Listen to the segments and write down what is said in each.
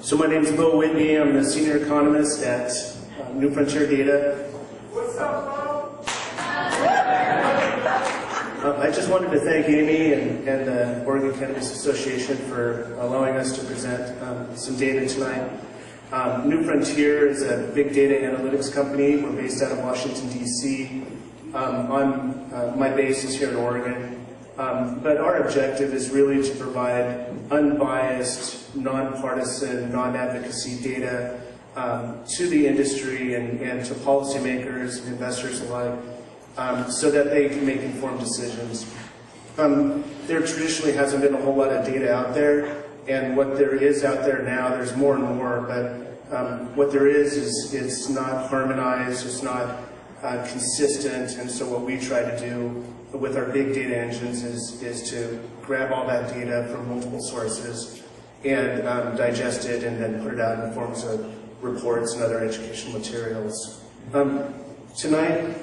So my name is Beau Whitney. I'm the senior economist at New Frontier Data. What's up, Beau? I just wanted to thank Amy and the Oregon Cannabis Association for allowing us to present some data tonight. New Frontier is a big data analytics company. We're based out of Washington, D.C. My base is here in Oregon. But our objective is really to provide unbiased, nonpartisan, non-advocacy data to the industry and to policymakers and investors alike so that they can make informed decisions. There traditionally hasn't been a whole lot of data out there, and what there is out there now, there's more and more, but what there is it's not harmonized, it's not consistent, and so what we try to do with our big data engines is to grab all that data from multiple sources and digest it and then put it out in the forms of reports and other educational materials. Tonight,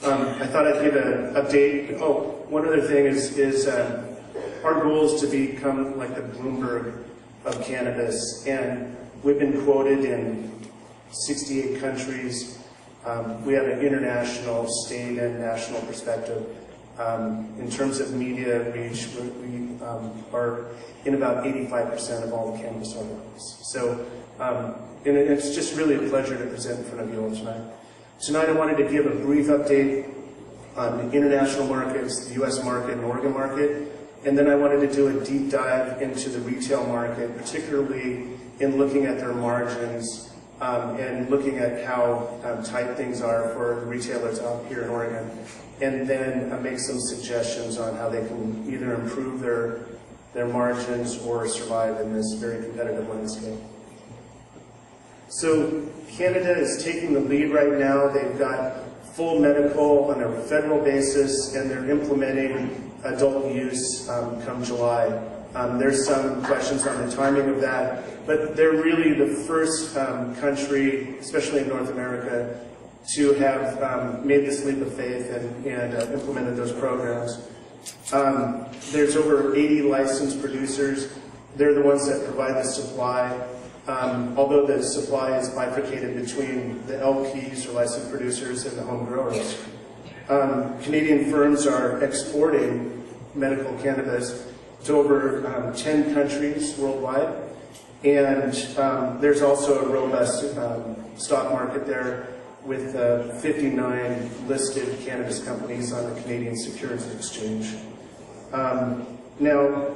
I thought I'd give an update. Oh, one other thing is our goal is to become like the Bloomberg of cannabis, and we've been quoted in 68 countries. We have an international, state, and national perspective. In terms of media reach, we are in about 85% of all the cannabis articles. So, and it's just really a pleasure to present in front of you all tonight. Tonight I wanted to give a brief update on the international markets, the US market and Oregon market, and then I wanted to do a deep dive into the retail market, particularly in looking at their margins and looking at how tight things are for the retailers out here in Oregon, and then make some suggestions on how they can either improve their margins or survive in this very competitive landscape. So Canada is taking the lead right now. They've got full medical on a federal basis, and they're implementing adult use come July. There's some questions on the timing of that, but they're really the first country, especially in North America, to have made this leap of faith and implemented those programs. There's over 80 licensed producers. They're the ones that provide the supply. Although the supply is bifurcated between the LPs, or licensed producers, and the home growers. Canadian firms are exporting medical cannabis to over 10 countries worldwide, and there's also a robust stock market there with 59 listed cannabis companies on the Canadian Securities Exchange. Now,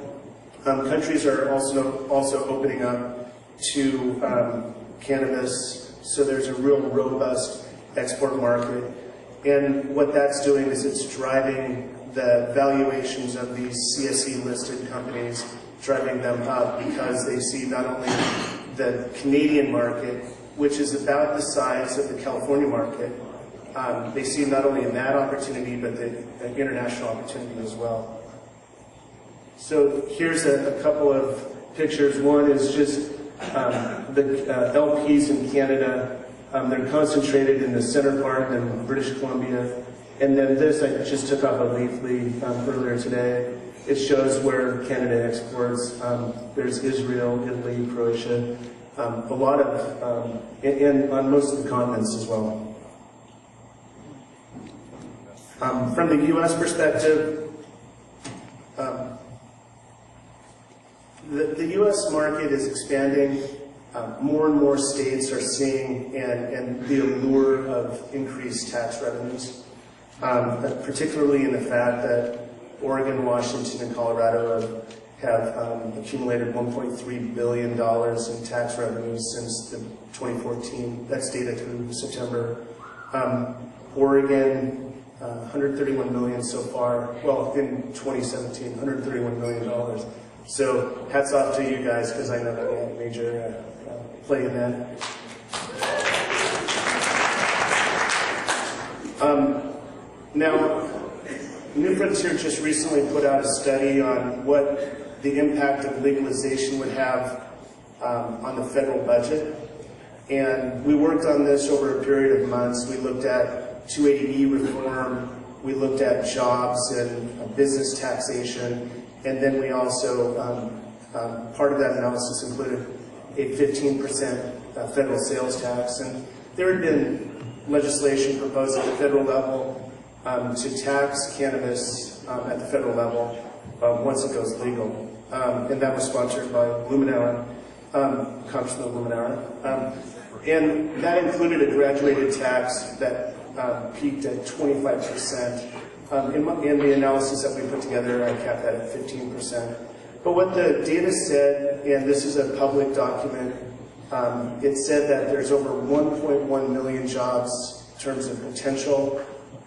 countries are also opening up to cannabis, so there's a real robust export market, and what that's doing is it's driving the valuations of these CSE-listed companies, driving them up because they see not only the Canadian market, which is about the size of the California market, they see not only in that opportunity, but the international opportunity as well. So here's a couple of pictures. One is just the LPs in Canada. They're concentrated in the center part in British Columbia. And then this, I just took off a leaflet earlier today. It shows where Canada exports. There's Israel, Italy, Croatia, a lot of, and on most of the continents as well. From the US perspective, the US market is expanding. More and more states are seeing and the allure of increased tax revenues, particularly in the fact that Oregon, Washington, and Colorado have accumulated $1.3 billion in tax revenues since 2014. That's data through September. Oregon, 131 million so far. Well, in 2017, $131 million. So hats off to you guys, because I know that you had a major play in that. Now, New Frontier just recently put out a study on what the impact of legalization would have on the federal budget. And we worked on this over a period of months. We looked at 280E reform, we looked at jobs and business taxation, and then we also Part of that analysis included a 15% federal sales tax, and there had been legislation proposed at the federal level to tax cannabis at the federal level once it goes legal. And that was sponsored by Luminara, Congressman Luminara. And that included a graduated tax that peaked at 25%. In the analysis that we put together, I capped that at 15%. But what the data said, and this is a public document, it said that there's over 1.1 million jobs in terms of potential,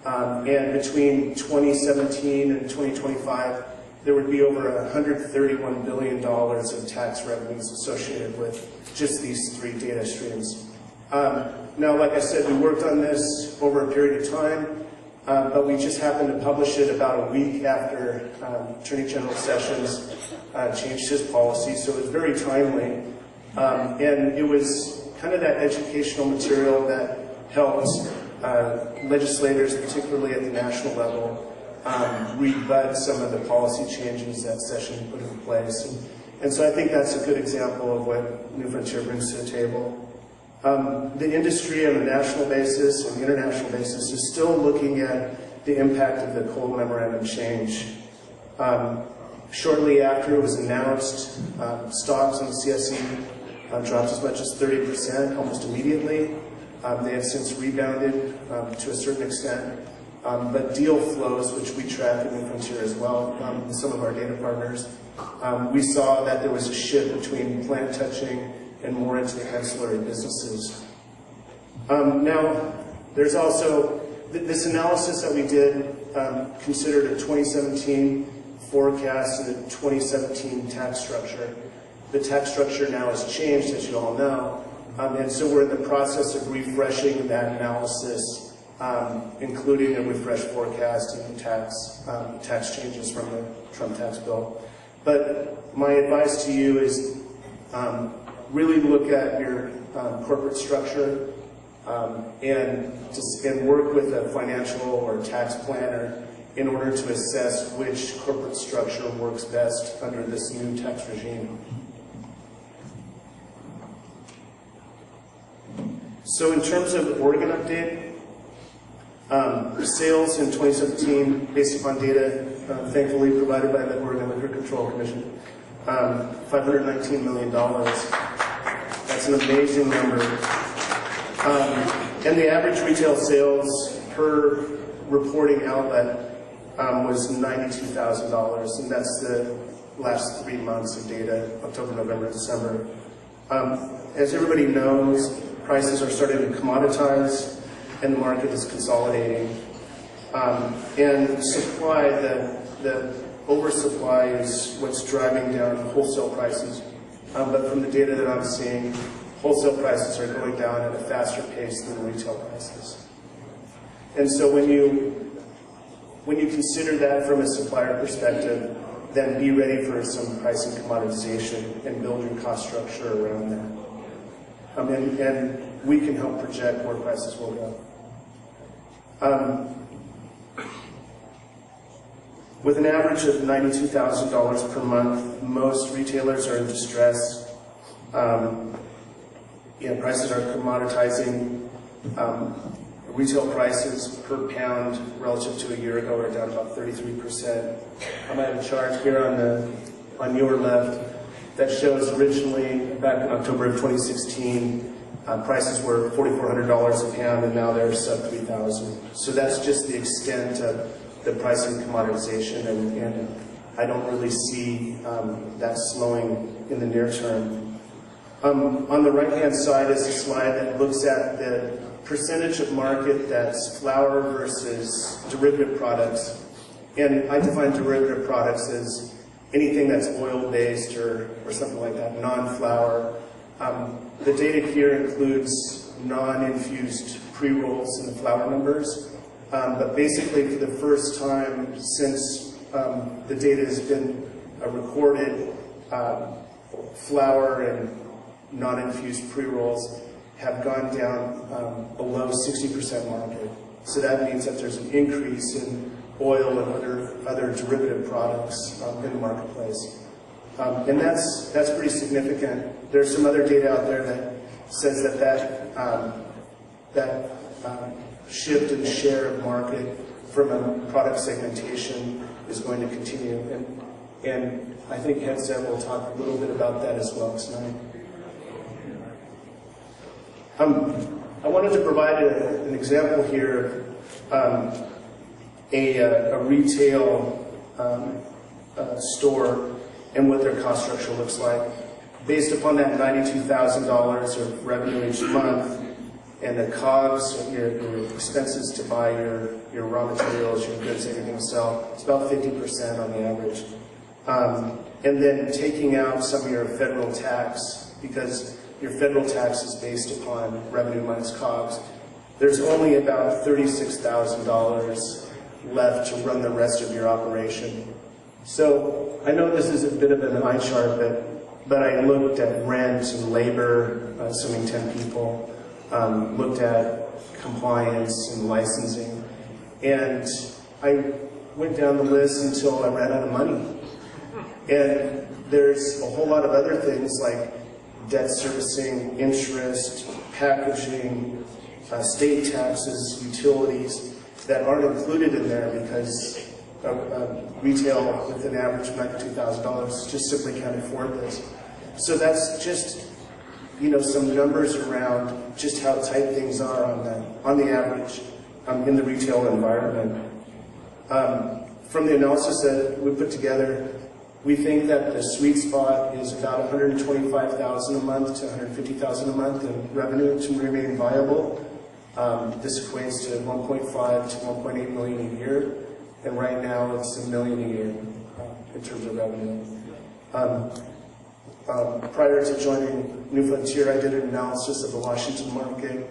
and between 2017 and 2025, there would be over $131 billion of tax revenues associated with just these three data streams. Now, like I said, we worked on this over a period of time, but we just happened to publish it about a week after Attorney General Sessions changed his policy, so it was very timely. And it was kind of that educational material that helped legislators, particularly at the national level, rebut some of the policy changes that session put in place. And so I think that's a good example of what New Frontier brings to the table. The industry on a national basis and the international basis is still looking at the impact of the Cole Memorandum change. Shortly after it was announced, stocks on the CSE dropped as much as 30%, almost immediately. They have since rebounded to a certain extent. But deal flows, which we track in New Frontier as well, with some of our data partners, we saw that there was a shift between plant touching and more into the ancillary businesses. Now, there's also, this analysis that we did considered a 2017 forecast and a 2017 tax structure. The tax structure now has changed, as you all know, and so we're in the process of refreshing that analysis, including a refreshed forecast and tax changes from the Trump tax bill. But my advice to you is really look at your corporate structure and work with a financial or tax planner in order to assess which corporate structure works best under this new tax regime. So in terms of Oregon update, sales in 2017, based upon data thankfully provided by the Oregon Liquor Control Commission, $519 million. That's an amazing number. And the average retail sales per reporting outlet was $92,000, and that's the last 3 months of data, October, November, December. As everybody knows, prices are starting to commoditize, and the market is consolidating. And supply, the oversupply is what's driving down wholesale prices. But from the data that I'm seeing, wholesale prices are going down at a faster pace than retail prices. And so when you consider that from a supplier perspective, then be ready for some pricing commoditization and build your cost structure around that. And we can help project where prices will go. With an average of $92,000 per month, most retailers are in distress. Prices are commoditizing. Retail prices per pound relative to a year ago are down about 33%. I have a chart here on your left that shows originally, back in October of 2016, prices were $4,400 a pound, and now they're sub $3,000. So that's just the extent of the pricing commoditization, and I don't really see that slowing in the near term. On the right-hand side is a slide that looks at the percentage of market that's flour versus derivative products. And I define derivative products as anything that's oil-based or something like that, non-flour. The data here includes non-infused pre-rolls in the flour numbers. But basically, for the first time since the data has been recorded, flour and non-infused pre-rolls have gone down below 60% market. So that means that there's an increase in oil and other derivative products in the marketplace. And that's pretty significant. There's some other data out there that says that shift in share of market from a product segmentation is going to continue. And I think Headset will talk a little bit about that as well tonight. I wanted to provide an example here of a retail store and what their cost structure looks like. Based upon that $92,000 of revenue each month and the COGS, your expenses to buy your raw materials, your goods that you're going to sell, it's about 50% on the average. And then taking out some of your federal tax, because your federal tax is based upon revenue minus COGS, there's only about $36,000 left to run the rest of your operation. So I know this is a bit of an eye chart, but I looked at rent and labor, assuming 10 people, looked at compliance and licensing, and I went down the list until I ran out of money. And there's a whole lot of other things like debt servicing, interest, packaging, state taxes, utilities that aren't included in there because retail with an average of $92,000 just simply can't afford this. So that's just, you know, some numbers around just how tight things are on the average in the retail environment. From the analysis that we put together, we think that the sweet spot is about $125,000 a month to $150,000 a month in revenue to remain viable. This equates to 1.5 to 1.8 million a year, and right now it's $1 million a year in terms of revenue. Prior to joining New Frontier, I did an analysis of the Washington market,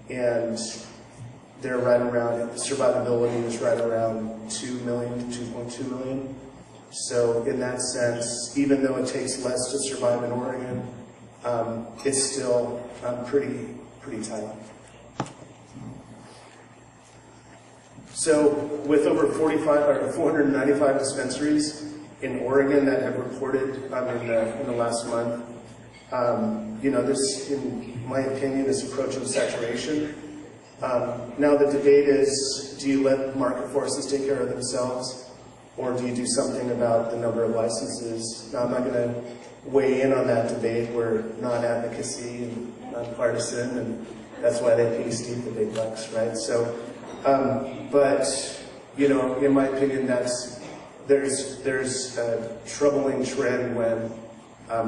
and they're right around, survivability is right around 2 million to 2.2 million. So in that sense, even though it takes less to survive in Oregon, it's still pretty tight. So with over 495 dispensaries in Oregon that have reported in the last month, you know, this, in my opinion, is approaching saturation. Now the debate is, do you let market forces take care of themselves? Or do you do something about the number of licenses? Now, I'm not going to weigh in on that debate. We're non-advocacy and non-partisan, and that's why they pay Steve the big bucks, right? So, but, you know, in my opinion, there's a troubling trend when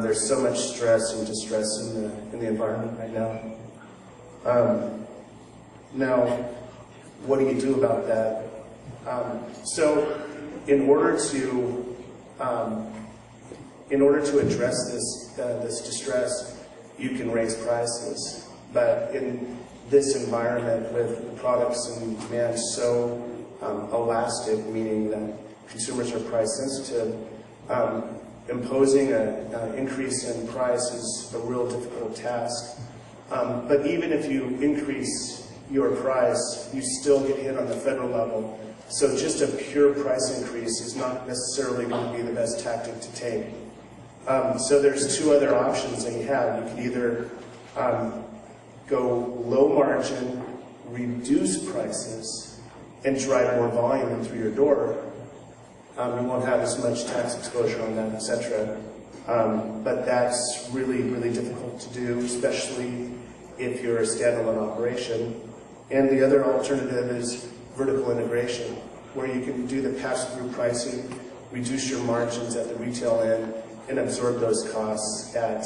there's so much stress and distress in the environment right now. Now, what do you do about that? So, in order to address this distress, you can raise prices. But in this environment with products and demand so elastic, meaning that consumers are price sensitive, imposing an increase in price is a real difficult task. But even if you increase your price, you still get hit on the federal level. So just a pure price increase is not necessarily going to be the best tactic to take. So there's two other options that you have. You can either go low margin, reduce prices, and drive more volume in through your door. You won't have as much tax exposure on that, etc. But that's really, really difficult to do, especially if you're a standalone operation. And the other alternative is vertical integration, where you can do the pass-through pricing, reduce your margins at the retail end, and absorb those costs at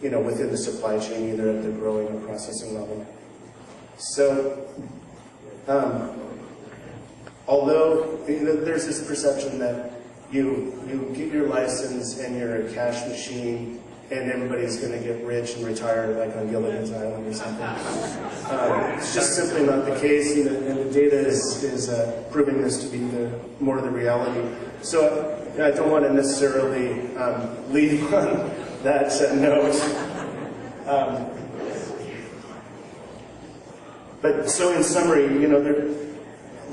within the supply chain, either at the growing or processing level. So, although there's this perception that you get your license and you're a cash machine, and everybody's going to get rich and retire like on Gilligan's Island or something. It's just simply not the case, and the data is proving this to be more the reality. So I don't want to necessarily leave on that note. But so in summary,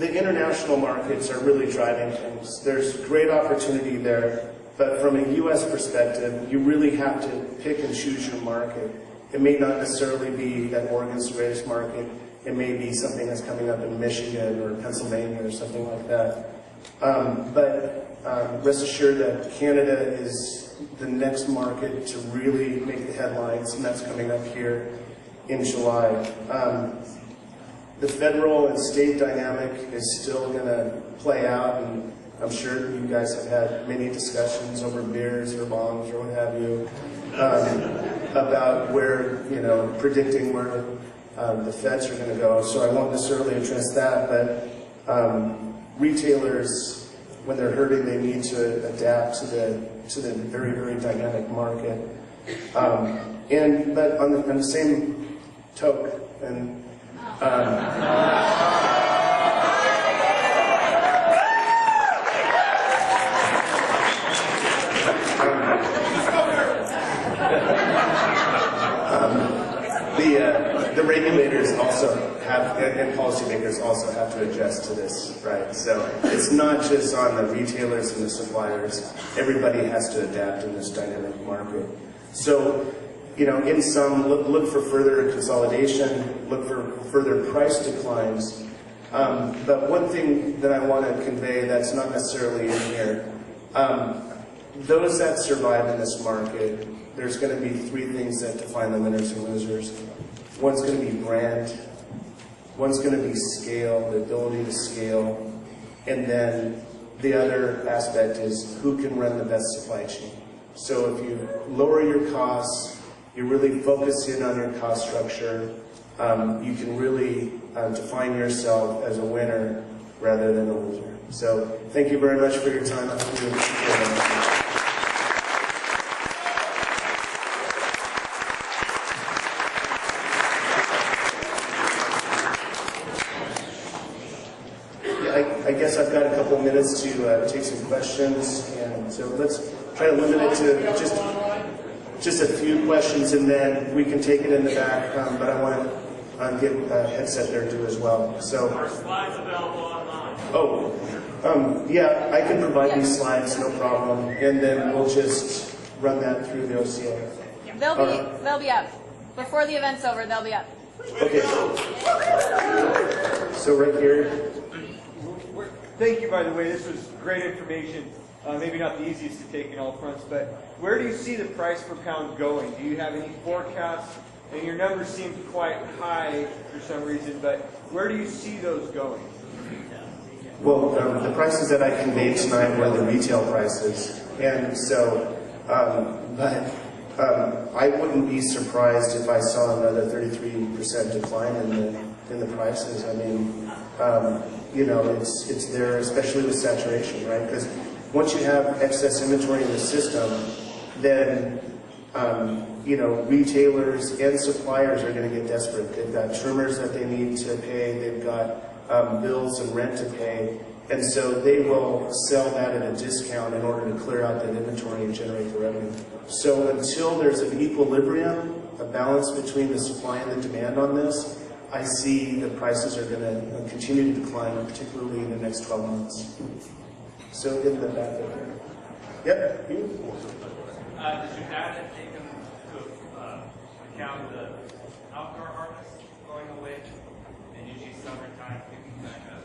the international markets are really driving things. There's great opportunity there, but from a U.S. perspective, you really have to pick and choose your market. It may not necessarily be that Oregon's the greatest market. It may be something that's coming up in Michigan or Pennsylvania or something like that. But rest assured that Canada is the next market to really make the headlines, and that's coming up here in July. The federal and state dynamic is still going to play out, and I'm sure you guys have had many discussions over beers or bongs or what have you about where, predicting where the feds are going to go. So I won't necessarily address that, but retailers, when they're hurting, they need to adapt to the very, very dynamic market. But on the same token, and the regulators also have, and policymakers also have to adjust to this, right? So it's not just on the retailers and the suppliers. Everybody has to adapt in this dynamic market. So, in sum, look for further consolidation, look for further price declines. But one thing that I want to convey that's not necessarily in here, those that survive in this market, there's going to be three things that define the winners and losers. One's going to be brand, one's going to be scale, the ability to scale, and then the other aspect is who can run the best supply chain. So if you lower your costs, you really focus in on your cost structure, you can really define yourself as a winner rather than a loser. So thank you very much for your time. I hope you appreciate it. I guess I've got a couple of minutes to take some questions, and so let's try to limit it to just a few questions, and then we can take it in the back. But I want to give a headset there too as well. So, are slides available online? Oh, yeah, I can provide these slides, no problem, and then we'll just run that through the OCA. They'll be up before the event's over. They'll be up. Okay. So right here. Thank you, by the way. This was great information. Maybe not the easiest to take in all fronts, but where do you see the price per pound going? Do you have any forecasts? And your numbers seem quite high for some reason, but where do you see those going? Well, the prices that I conveyed tonight were the retail prices, and so, I wouldn't be surprised if I saw another 33% decline in the prices. I mean, it's there, especially with saturation, right? Because once you have excess inventory in the system, then retailers and suppliers are going to get desperate. They've got trimmers that they need to pay. They've got bills and rent to pay, and so they will sell that at a discount in order to clear out that inventory and generate the revenue. So until there's an equilibrium, a balance between the supply and the demand on this, I see the prices are going to continue to decline, particularly in the next 12 months. So in the back there. Yep. Does your data take into account the outdoor harvest going away and usually summertime picking back up?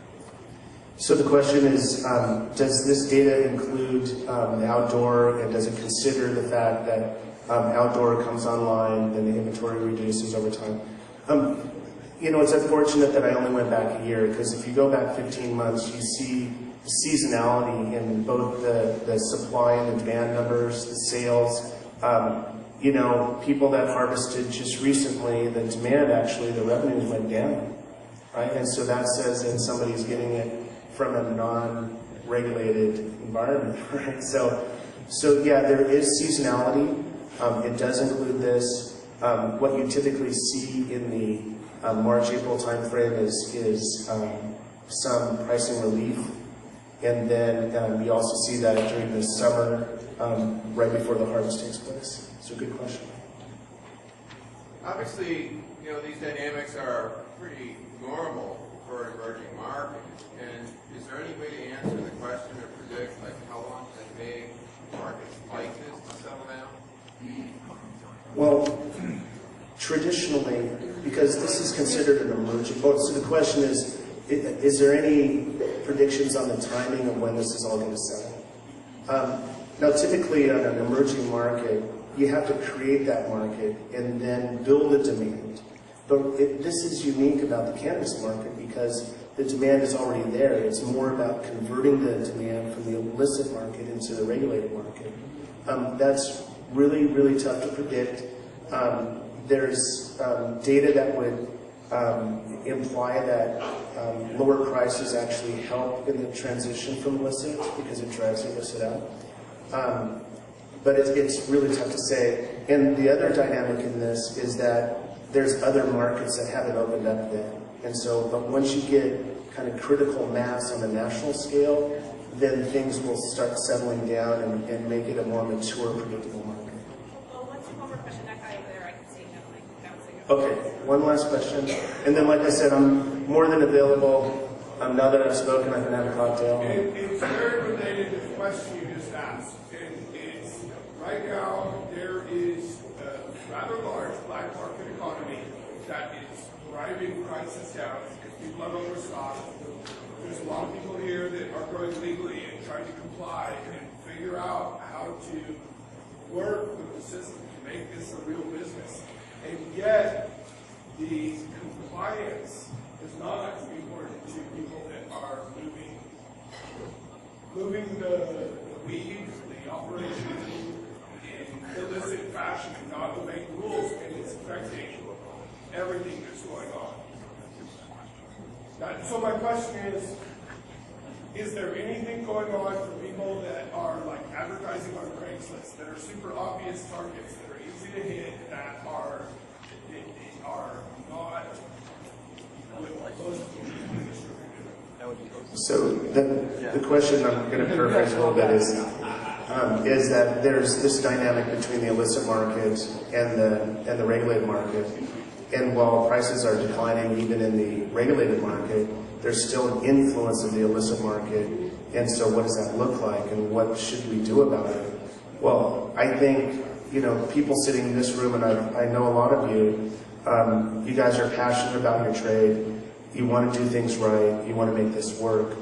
So the question is, does this data include the outdoor, and does it consider the fact that outdoor comes online, then the inventory reduces over time? It's unfortunate that I only went back a year, because if you go back 15 months, you see seasonality in both the supply and the demand numbers, the sales. People that harvested just recently, the demand actually, the revenues went down, right? And so that says that somebody's getting it from a non-regulated environment, right? So yeah, there is seasonality. It does include this. What you typically see in the March-April timeframe is some pricing relief. And then we also see that during the summer, right before the harvest takes place. So good question. Obviously, these dynamics are pretty normal for emerging markets. And traditionally, because this is considered an emerging, so the question is there any predictions on the timing of when this is all going to settle? Now, typically on an emerging market, you have to create that market and then build a demand. But this is unique about the cannabis market because the demand is already there. It's more about converting the demand from the illicit market into the regulated market. That's really, really tough to predict. There's data that would imply that lower prices actually help in the transition from illicit because it drives illicit out. But it's really tough to say. And the other dynamic in this is that there's other markets that haven't opened up yet. And so, but once you get kind of critical mass on a national scale, then things will start settling down and make it a more mature, predictable market. Well, one more question. That guy over there, I can see him like bouncing. Okay, one last question. And then, like I said, I'm more than available. Now that I've spoken, I can have a cocktail. It's very related to the question you just asked. And it's, right now, there is a rather large black market economy that is driving prices down because people have overstocked. There's a lot of people here that are growing legally and trying to comply and figure out how to work with the system to make this a real business. And yet, the compliance is not important to people that are moving the weed, the operation in illicit fashion and not obeying rules, and it's affecting everything that's going on. So my question is there anything going on for people that are like advertising on Craigslist that are super obvious targets, that are easy to hit, that are not with most of the industry? So the question I'm going to paraphrase a little bit is that there's this dynamic between the illicit market and the regulated market. And while prices are declining even in the regulated market, there's still an influence of the illicit market. And so what does that look like and what should we do about it? Well, I think, people sitting in this room, and I know a lot of you, you guys are passionate about your trade. You want to do things right. You want to make this work.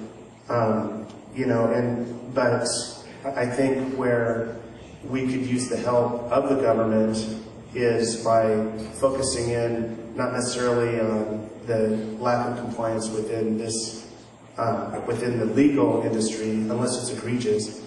But I think where we could use the help of the government is by focusing in not necessarily on the lack of compliance within this, within the legal industry, unless it's egregious.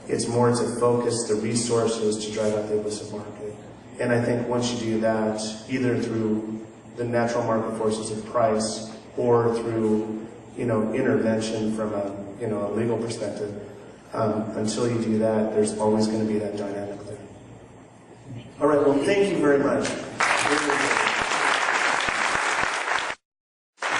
It's more to focus the resources to drive out the illicit market. And I think once you do that, either through the natural market forces of price or through, intervention from a legal perspective, until you do that, there's always going to be that dynamic there. All right, well, thank you very much. I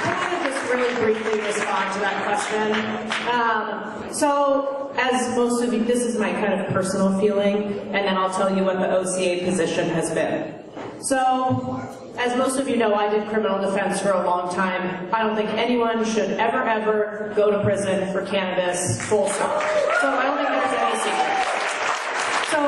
want to just really briefly respond to that question. So, as most of you, this is my kind of personal feeling, and then I'll tell you what the OCA position has been. So, as most of you know, I did criminal defense for a long time. I don't think anyone should ever go to prison for cannabis, full stop. So I don't think there's any secret. So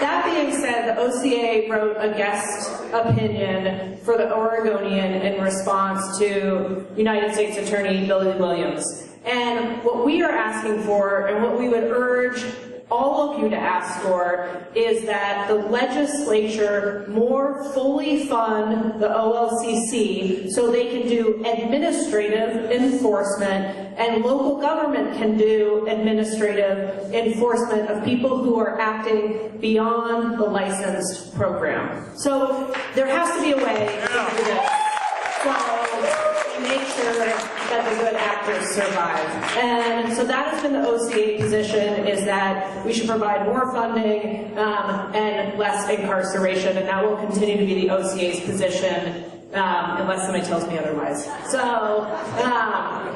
that being said, the OCA wrote a guest opinion for the Oregonian in response to United States Attorney Billy Williams. And what we are asking for, and what we would urge all of you to ask for, is that the legislature more fully fund the OLCC so they can do administrative enforcement and local government can do administrative enforcement of people who are acting beyond the licensed program. So there has to be a way to do this. So make sure that the good actors survive. And so that has been the OCA position, is that we should provide more funding and less incarceration, and that will continue to be the OCA's position unless somebody tells me otherwise. So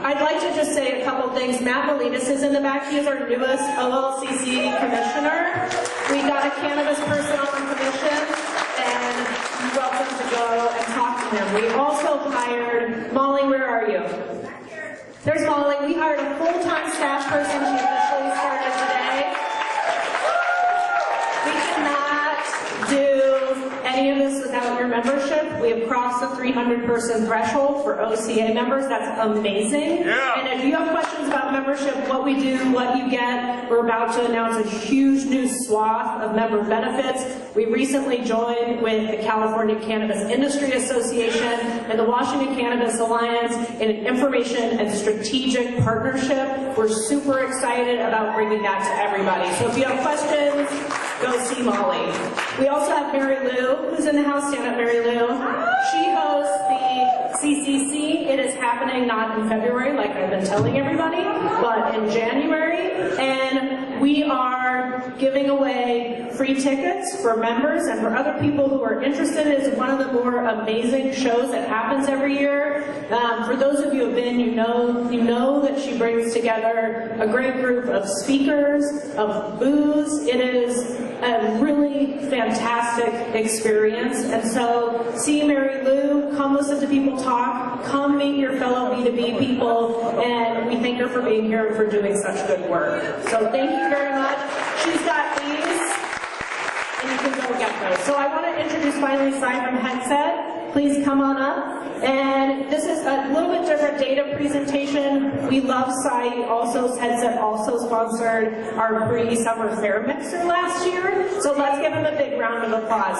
I'd like to just say a couple things. Matt Molinas is in the back. He is our newest OLCC commissioner. We got a cannabis person on the commission, and you're welcome to go and talk to him. We also hired Molly. Where are you? There's Molly. We hired a full-time staff person. She officially started today. We cannot do any of this without your membership. We have crossed the 300-person threshold for OCA members. That's amazing. Yeah. And if you have questions about membership, what we do, what you get, we're about to announce a huge new swath of member benefits. We recently joined with the California Cannabis Industry Association and the Washington Cannabis Alliance in an information and strategic partnership. We're super excited about bringing that to everybody. So if you have questions, go see Molly. We also have Mary Lou, who's in the house. Stand up, Mary Lou. She hosts the CCC. It is happening not in February, like I've been telling everybody, but in January. And we are giving away free tickets for members and for other people who are interested. It's one of the more amazing shows that happens every year. For those of you who have been, you know that she brings together a great group of speakers, of booths. It is a really fantastic experience. And so see Mary Lou, come listen to people talk, come meet your fellow B2B people, and we thank her for being here and for doing such good work. So thank you very much. She's got these, and you can go get those. So I want to introduce finally Cy from Headset. Please come on up. And this is a little bit different data presentation. We love Cy. Headset also sponsored our pre-summer fair mixer last year. So let's give him a big round of applause.